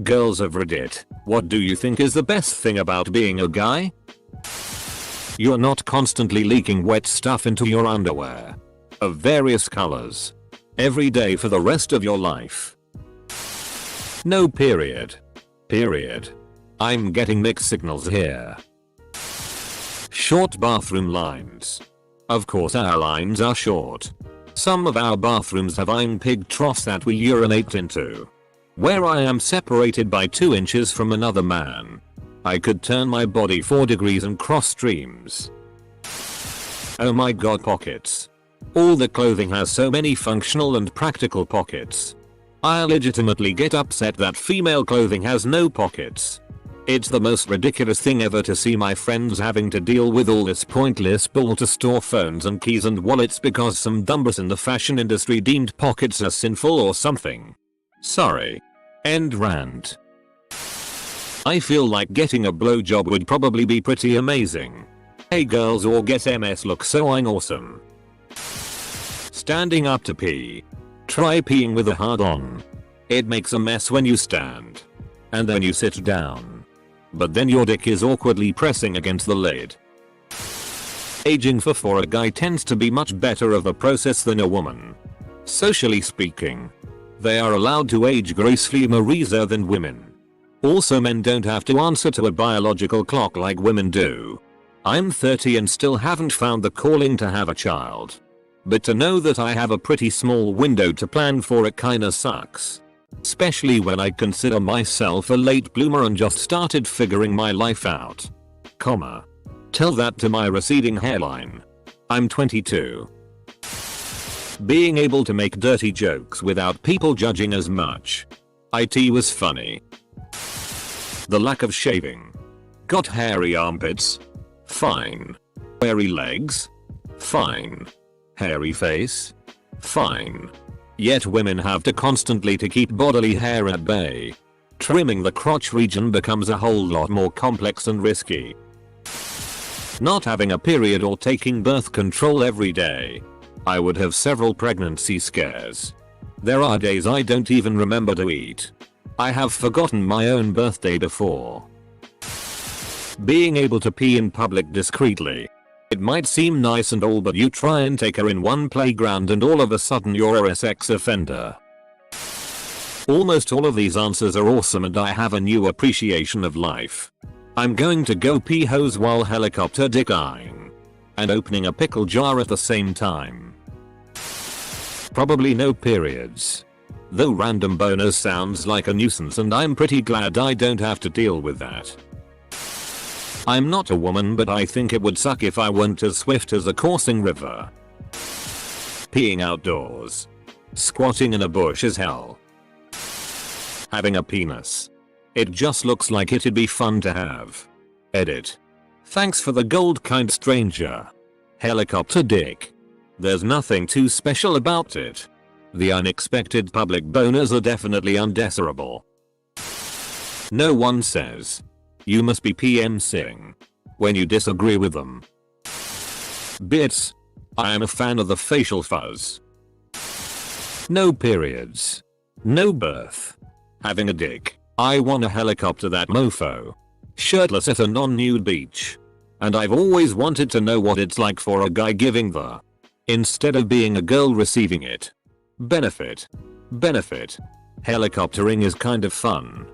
Girls of Reddit, what do you think is the best thing about being a guy? You're not constantly leaking wet stuff into your underwear. Of various colors. Every day for the rest of your life. No period. Period. I'm getting mixed signals here. Short bathroom lines. Of course our lines are short. Some of our bathrooms have iron pig troughs that we urinate into. Where I am separated by 2 inches from another man. I could turn my body 4 degrees and cross streams. Oh my god, pockets. All the clothing has so many functional and practical pockets. I legitimately get upset that female clothing has no pockets. It's the most ridiculous thing ever to see my friends having to deal with all this pointless bull to store phones and keys and wallets because some dumbers in the fashion industry deemed pockets as sinful or something. Sorry. End rant. I feel like getting a blowjob would probably be pretty amazing. Hey girls, or get MS look so awesome. Standing up to pee. Try peeing with a hard on. It makes a mess when you stand. And then you sit down. But then your dick is awkwardly pressing against the lid. Aging for a guy tends to be much better of a process than a woman. Socially speaking. They are allowed to age gracefully more easier than women. Also, men don't have to answer to a biological clock like women do. I'm 30 and still haven't found the calling to have a child. But to know that I have a pretty small window to plan for it kinda sucks. Especially when I consider myself a late bloomer and just started figuring my life out. Comma. Tell that to my receding hairline. I'm 22. Being able to make dirty jokes without people judging as much. IT was funny. The lack of shaving. Got hairy armpits? Fine. Hairy legs? Fine. Hairy face? Fine. Yet women have to constantly to keep bodily hair at bay. Trimming the crotch region becomes a whole lot more complex and risky. Not having a period or taking birth control every day. I would have several pregnancy scares. There are days I don't even remember to eat. I have forgotten my own birthday before. Being able to pee in public discreetly. It might seem nice and all, but you try and take her in one playground and all of a sudden you're a sex offender. Almost all of these answers are awesome and I have a new appreciation of life. I'm going to go pee hose while helicopter dick-eyeing. And opening a pickle jar at the same time. Probably no periods. Though random bonus sounds like a nuisance and I'm pretty glad I don't have to deal with that. I'm not a woman, but I think it would suck if I went as swift as a coursing river. Peeing outdoors. Squatting in a bush is hell. Having a penis. It just looks like it'd be fun to have. Edit. Thanks for the gold, kind stranger. Helicopter dick. There's nothing too special about it. The unexpected public boners are definitely undesirable. No one says. You must be PMCing. When you disagree with them. Bits. I am a fan of the facial fuzz. No periods. No birth. Having a dick. I want a helicopter that mofo. Shirtless at a non-nude beach. And I've always wanted to know what it's like for a guy giving the. Instead of being a girl receiving it. Benefit. Benefit. Helicoptering is kind of fun.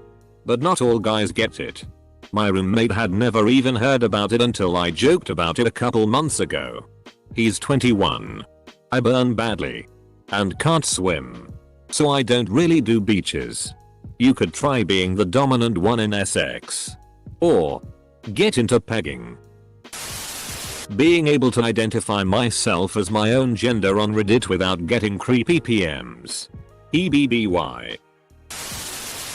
But not all guys get it. My roommate had never even heard about it until I joked about it a couple months ago. He's 21. I burn badly. And can't swim. So I don't really do beaches. You could try being the dominant one in SX. Or get into pegging. Being able to identify myself as my own gender on Reddit without getting creepy PMs. EBBY.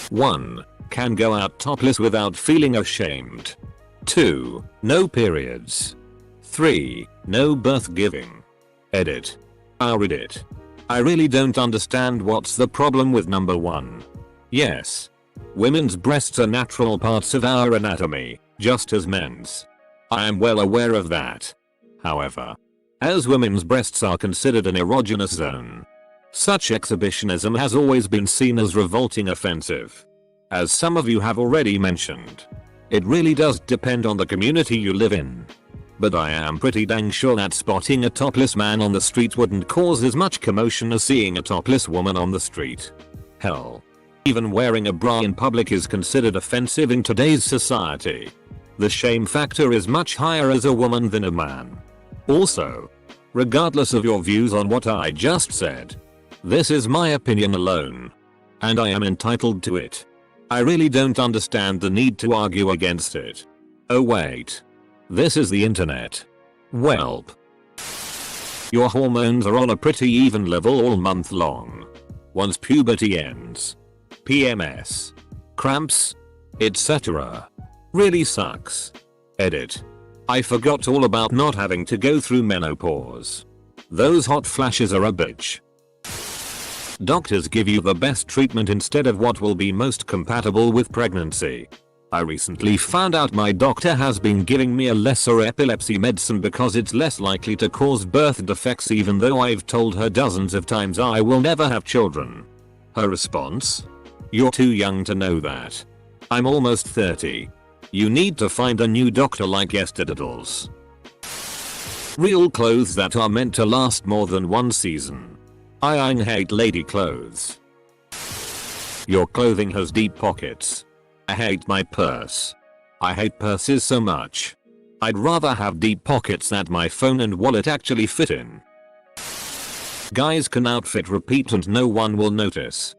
1. Can go out topless without feeling ashamed. 2. No periods. 3. No birth giving. Edit. Reddit. I really don't understand what's the problem with number 1. Yes. Women's breasts are natural parts of our anatomy, just as men's. I am well aware of that. However, as women's breasts are considered an erogenous zone, such exhibitionism has always been seen as revolting offensive. As some of you have already mentioned, it really does depend on the community you live in. But I am pretty dang sure that spotting a topless man on the street wouldn't cause as much commotion as seeing a topless woman on the street. Hell, even wearing a bra in public is considered offensive in today's society. The shame factor is much higher as a woman than a man. Also, regardless of your views on what I just said, this is my opinion alone, and I am entitled to it. I really don't understand the need to argue against it. Oh wait. This is the internet. Welp. Your hormones are on a pretty even level all month long. Once puberty ends, PMS, cramps, etc. really sucks. Edit. I forgot all about not having to go through menopause. Those hot flashes are a bitch. Doctors give you the best treatment instead of what will be most compatible with pregnancy. I recently found out my doctor has been giving me a lesser epilepsy medicine because it's less likely to cause birth defects, even though I've told her dozens of times I will never have children. Her response? You're too young to know that. I'm almost 30. You need to find a new doctor like yesterdays. Real clothes that are meant to last more than one season. I hate lady clothes. Your clothing has deep pockets. I hate my purse. I hate purses so much. I'd rather have deep pockets that my phone and wallet actually fit in. Guys can outfit repeat and no one will notice.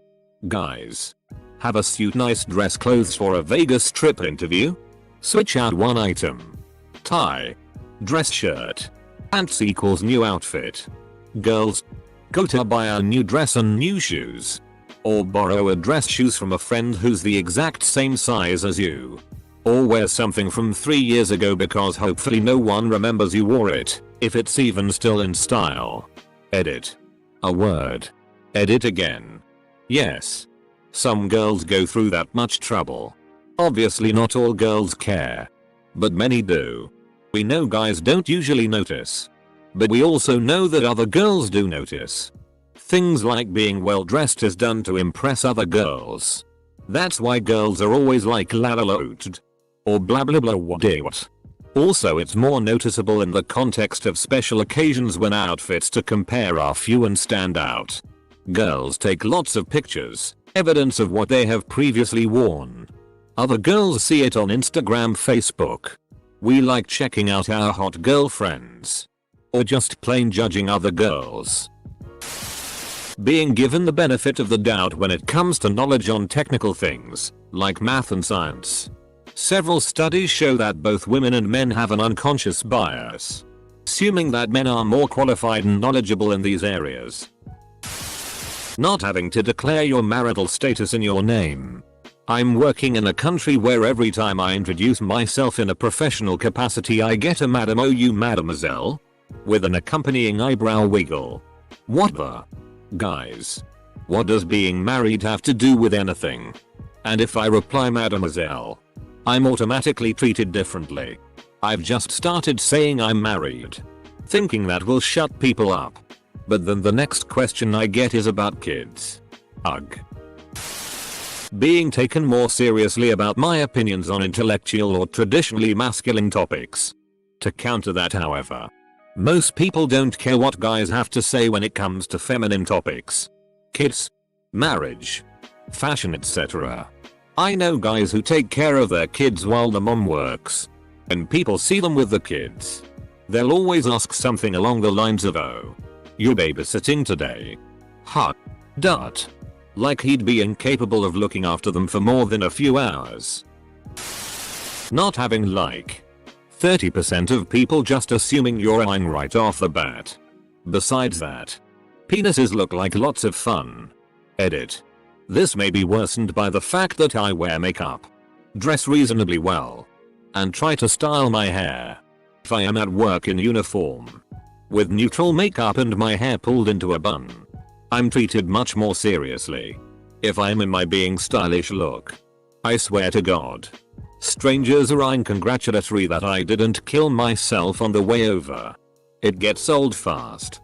Guys, have a suit nice dress clothes for a Vegas trip interview? Switch out one item. Tie. Dress shirt. Pants equals new outfit. Girls, go to buy a new dress and new shoes. Or borrow a dress shoes from a friend who's the exact same size as you. Or wear something from 3 years ago because hopefully no one remembers you wore it, if it's even still in style. Edit. A word. Edit again. Yes. Some girls go through that much trouble. Obviously not all girls care. But many do. We know guys don't usually notice. But we also know that other girls do notice. Things like being well dressed is done to impress other girls. That's why girls are always like la la la or blah blah blah what. Also, it's more noticeable in the context of special occasions when outfits to compare are few and stand out. Girls take lots of pictures, evidence of what they have previously worn. Other girls see it on Instagram, Facebook. We like checking out our hot girlfriends. Or just plain judging other girls. Being given the benefit of the doubt when it comes to knowledge on technical things, like math and science. Several studies show that both women and men have an unconscious bias, assuming that men are more qualified and knowledgeable in these areas. Not having to declare your marital status in your name. I'm working in a country where every time I introduce myself in a professional capacity I get a madam oh you mademoiselle, with an accompanying eyebrow wiggle. What the? Guys. What does being married have to do with anything? And if I reply mademoiselle, I'm automatically treated differently. I've just started saying I'm married, thinking that will shut people up. But then the next question I get is about kids. Ugh. Being taken more seriously about my opinions on intellectual or traditionally masculine topics. To counter that, however, most people don't care what guys have to say when it comes to feminine topics. Kids, marriage, fashion, etc. I know guys who take care of their kids while the mom works. When people see them with the kids, they'll always ask something along the lines of, oh, you're babysitting today? Huh. Dot. Like he'd be incapable of looking after them for more than a few hours. Not having like 30% of people just assuming you're lying right off the bat. Besides that, penises look like lots of fun. Edit. This may be worsened by the fact that I wear makeup, dress reasonably well, and try to style my hair. If I am at work in uniform, with neutral makeup and my hair pulled into a bun, I'm treated much more seriously. If I'm in my being stylish look, I swear to God, strangers are uncongratulatory that I didn't kill myself on the way over. It gets old fast.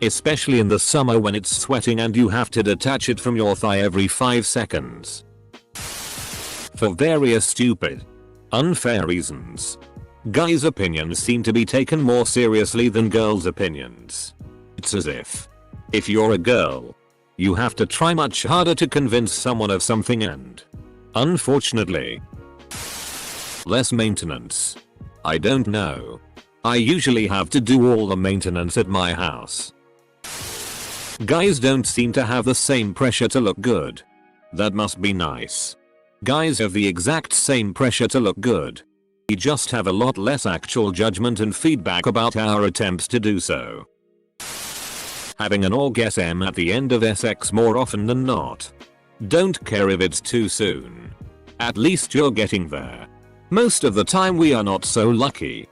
Especially in the summer when it's sweating and you have to detach it from your thigh every 5 seconds. For various stupid, unfair reasons. Guys' opinions seem to be taken more seriously than girls' opinions. It's as if you're a girl, you have to try much harder to convince someone of something and, unfortunately, less maintenance. I don't know. I usually have to do all the maintenance at my house. Guys don't seem to have the same pressure to look good. That must be nice. Guys have the exact same pressure to look good. We just have a lot less actual judgment and feedback about our attempts to do so. Having an orgasm at the end of sex more often than not. Don't care if it's too soon. At least you're getting there. Most of the time we are not so lucky.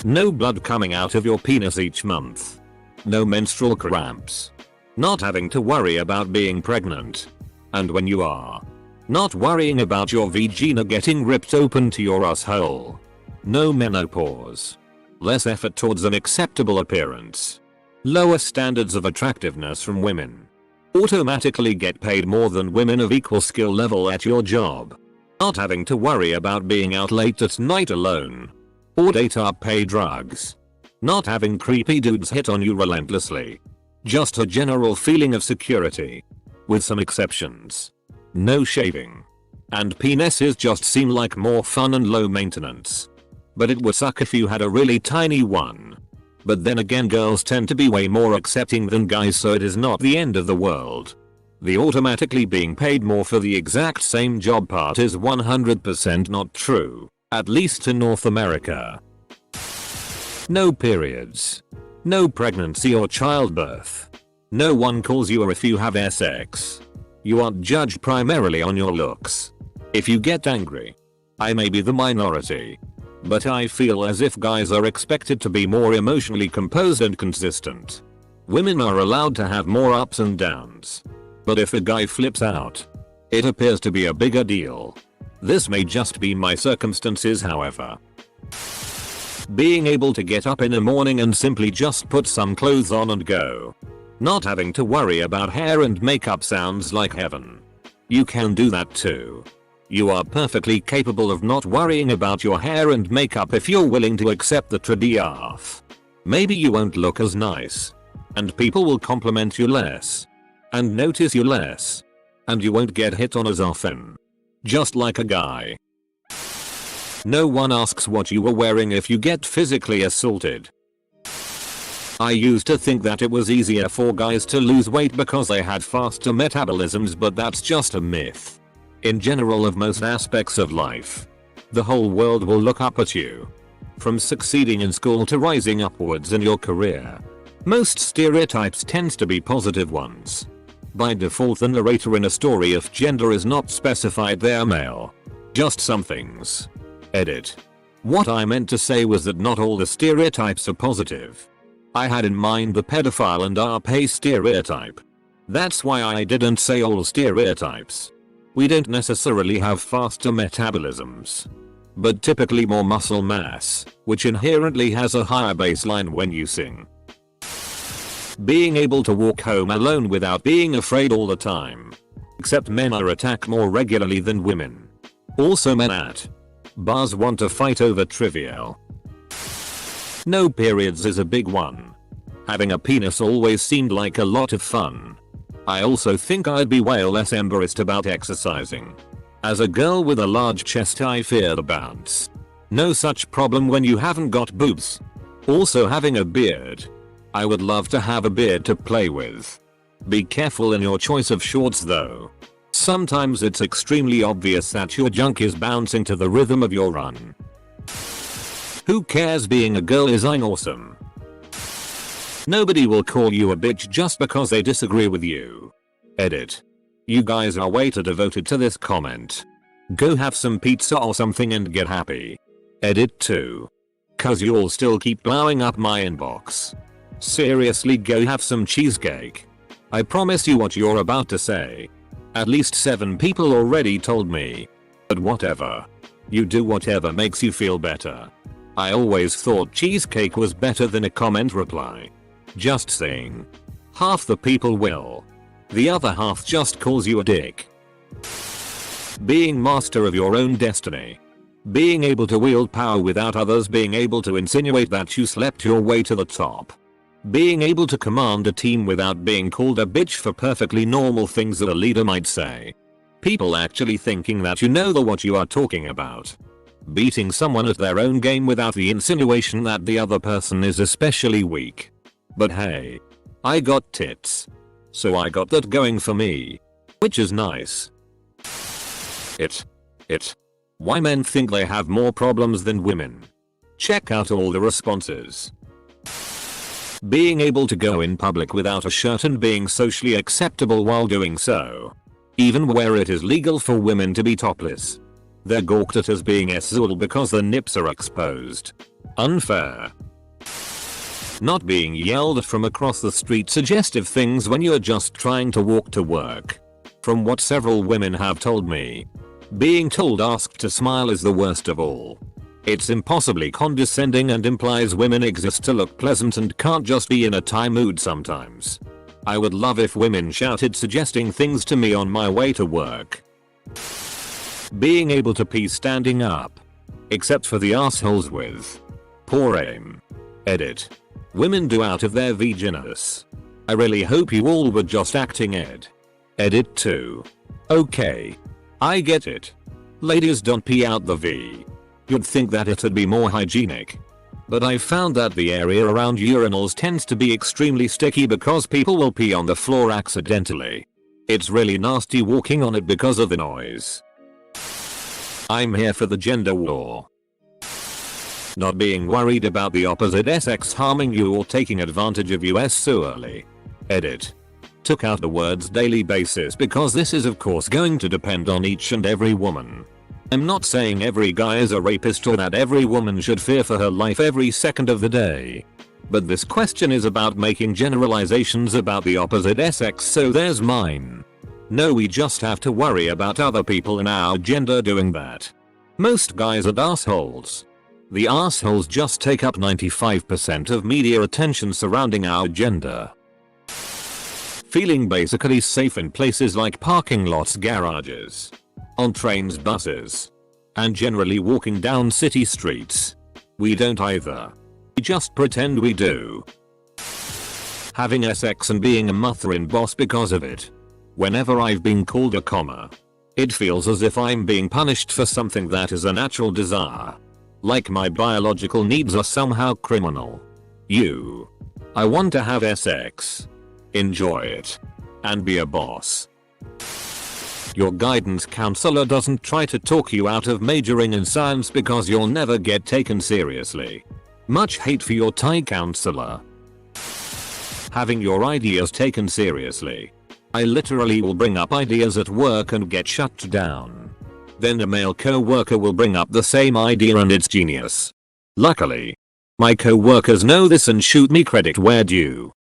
No blood coming out of your penis each month. No menstrual cramps. Not having to worry about being pregnant. And when you are, not worrying about your vagina getting ripped open to your asshole. No menopause. Less effort towards an acceptable appearance. Lower standards of attractiveness from women. Automatically get paid more than women of equal skill level at your job. Not having to worry about being out late at night alone. Or date or pay drugs. Not having creepy dudes hit on you relentlessly. Just a general feeling of security. With some exceptions. No shaving. And penises just seem like more fun and low maintenance. But it would suck if you had a really tiny one. But then again, girls tend to be way more accepting than guys, so it is not the end of the world. The automatically being paid more for the exact same job part is 100% not true, at least in North America. No periods. No pregnancy or childbirth. No one calls you if you have sex. You aren't judged primarily on your looks. If you get angry, I may be the minority. But I feel as if guys are expected to be more emotionally composed and consistent. Women are allowed to have more ups and downs. But if a guy flips out, it appears to be a bigger deal. This may just be my circumstances, however. Being able to get up in the morning and simply just put some clothes on and go. Not having to worry about hair and makeup sounds like heaven. You can do that too. You are perfectly capable of not worrying about your hair and makeup if you're willing to accept the trade-off. Maybe you won't look as nice. And people will compliment you less. And notice you less. And you won't get hit on as often. Just like a guy. No one asks what you were wearing if you get physically assaulted. I used to think that it was easier for guys to lose weight because they had faster metabolisms, but that's just a myth. In general, of most aspects of life, the whole world will look up at you. From succeeding in school to rising upwards in your career. Most stereotypes tend to be positive ones. By default, the narrator in a story, if gender is not specified, they are male. Just some things. Edit. What I meant to say was that not all the stereotypes are positive. I had in mind the pedophile and RP stereotype. That's why I didn't say all stereotypes. We don't necessarily have faster metabolisms, but typically more muscle mass, which inherently has a higher baseline when you sing. Being able to walk home alone without being afraid all the time. Except men are attacked more regularly than women. Also, men at bars want to fight over trivial. No periods is a big one. Having a penis always seemed like a lot of fun. I also think I'd be way less embarrassed about exercising. As a girl with a large chest, I fear the bounce. No such problem when you haven't got boobs. Also, having a beard. I would love to have a beard to play with. Be careful in your choice of shorts though. Sometimes it's extremely obvious that your junk is bouncing to the rhythm of your run. Who cares, being a girl is awesome. Nobody will call you a bitch just because they disagree with you. Edit. You guys are way too devoted to this comment. Go have some pizza or something and get happy. Edit 2. Cause you'll still keep blowing up my inbox. Seriously, go have some cheesecake. I promise you what you're about to say. At least 7 people already told me. But whatever. You do whatever makes you feel better. I always thought cheesecake was better than a comment reply. Just saying. Half the people will. The other half just calls you a dick. Being master of your own destiny. Being able to wield power without others being able to insinuate that you slept your way to the top. Being able to command a team without being called a bitch for perfectly normal things that a leader might say. People actually thinking that you know what you are talking about. Beating someone at their own game without the insinuation that the other person is especially weak. But hey, I got tits. So I got that going for me. Which is nice. Why men think they have more problems than women. Check out all the responses. Being able to go in public without a shirt and being socially acceptable while doing so. Even where it is legal for women to be topless. They're gawked at as being asshole because the nips are exposed. Unfair. Not being yelled at from across the street suggestive things when you're just trying to walk to work. From what several women have told me. Being told asked to smile is the worst of all. It's impossibly condescending and implies women exist to look pleasant and can't just be in a Thai mood sometimes. I would love if women shouted suggesting things to me on my way to work. Being able to pee standing up. Except for the assholes with poor aim. Edit. Women do out of their vaginas. I really hope you all were just acting Ed. Edit 2. Okay. I get it. Ladies don't pee out the V. You'd think that it'd be more hygienic. But I've found that the area around urinals tends to be extremely sticky because people will pee on the floor accidentally. It's really nasty walking on it because of the noise. I'm here for the gender war. Not being worried about the opposite sex harming you or taking advantage of you so early. Edit. Took out the words daily basis because this is of course going to depend on each and every woman. I'm not saying every guy is a rapist or that every woman should fear for her life every second of the day. But this question is about making generalizations about the opposite sex, so there's mine. No, we just have to worry about other people in our gender doing that. Most guys are assholes. The assholes just take up 95% of media attention surrounding our gender. Feeling basically safe in places like parking lots, garages, on trains, buses, and generally walking down city streets. We don't either. We just pretend we do. Having sex and being a mother-in boss because of it. Whenever I've been called a comma, it feels as if I'm being punished for something that is a natural desire. Like my biological needs are somehow criminal. I want to have sex. Enjoy it. And be a boss. Your guidance counselor doesn't try to talk you out of majoring in science because you'll never get taken seriously. Much hate for your Thai counselor. Having your ideas taken seriously. I literally will bring up ideas at work and get shut down. Then a male co-worker will bring up the same idea and it's genius. Luckily, my co-workers know this and shoot me credit where due.